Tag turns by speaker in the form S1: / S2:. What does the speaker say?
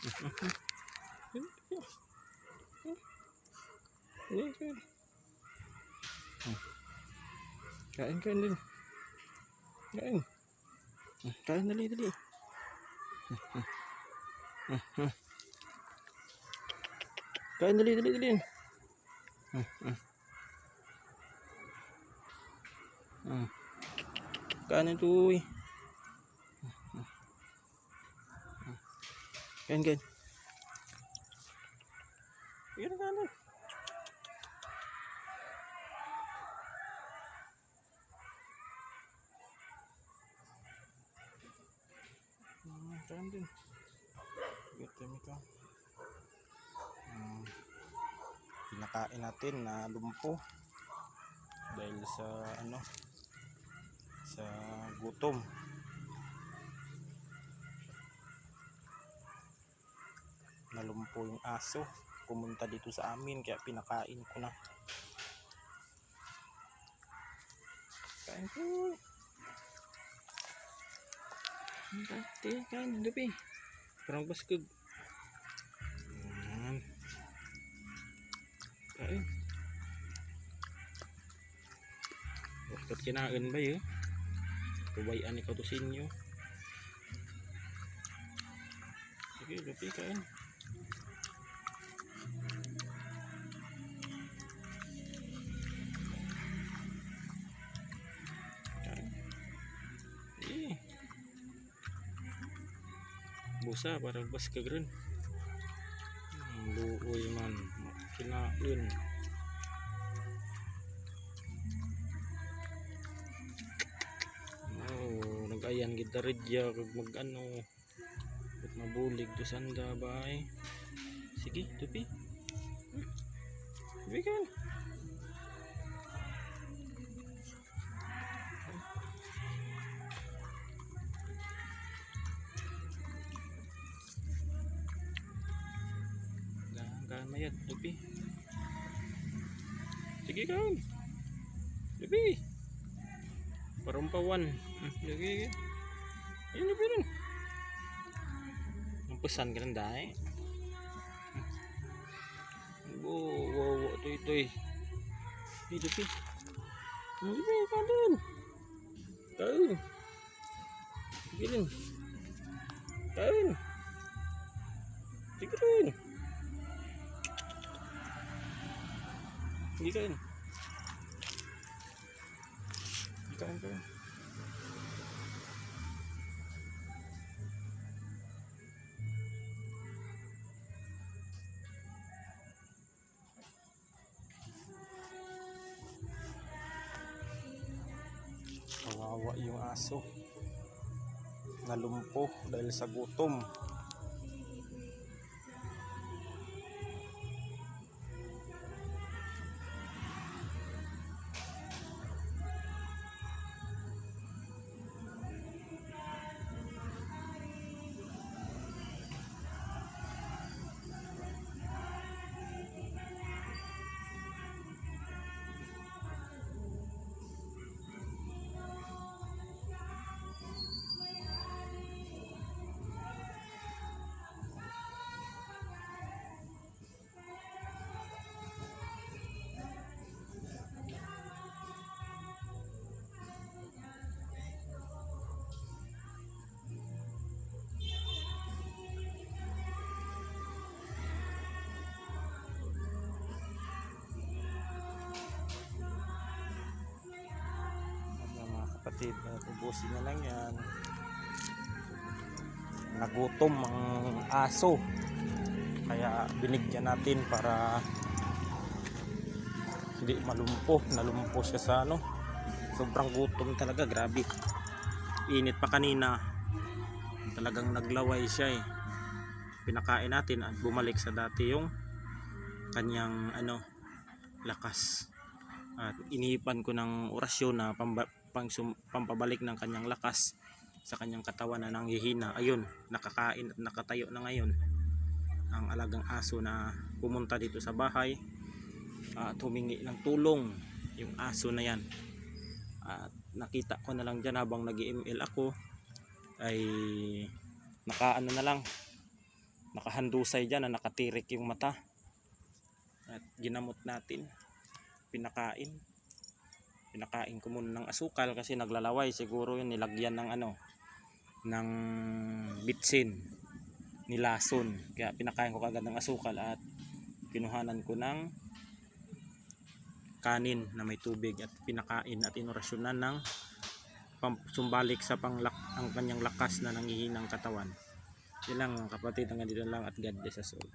S1: Kain, kain din. Kain. Kain, dali, dali. Kain, dali, dali, dali. Kain ito. Kain, kain. Yan, kain. Kain din. Gatim ito. Pinakain natin na lumpo dahil sa sa gutom. Nalumpo yung aso, pumunta dito sa amin kaya pinakain ko na. Kain ko. Kain, gabi. Parang baskog. Kain. Bakit kinain ba yun? Kubayan ikaw to sinyo. Sige, gabi kain. Busa parang baskog rin. Luoy man kinain. Nagayan kita redya kag mag-ano at mabulig to sanda bay. Sige, tupi. Tupi kan. Kan mayat tupi. Sige kan. Tupi. Parumpawan. Sige. Ini pirin. Ang pesan ka ng dahi. Wow, tuy. Hidup pi. Hindi ka din. Kain. Pirin. Kain. Pirin. Hindi kain. Kain. Kawawa yung aso. Nalumpo dahil sa gutom. Kapatid, ubusin na lang yan. Nagutom ang aso kaya binigyan natin para hindi malumpo. Nalumpo siya sa sobrang gutom talaga, grabe. Init pa kanina, talagang naglaway siya eh. Pinakain natin at bumalik sa dati yung kanyang lakas. At iniipan ko ng orasyon na pampabalik ng kanyang lakas sa kanyang katawan na nanghihina. Ayun, nakakain at nakatayo na ngayon ang alagang aso na pumunta dito sa bahay at humingi ng tulong yung aso na yan. At nakita ko na lang dyan habang nag-email ako ay nakahandusay dyan na nakatirik yung mata. At ginamot natin, pinakain ko muna ng asukal kasi naglalaway, siguro yun nilagyan ng ng bitsin, nilason, kaya pinakain ko kagad ng asukal at kinuhanan ko ng kanin na may tubig at pinakain at inorasyonan ng sumbalik sa ang kanyang lakas na nangihinang katawan. Yun lang mga kapatid, hanggang dito lang at God bless us all.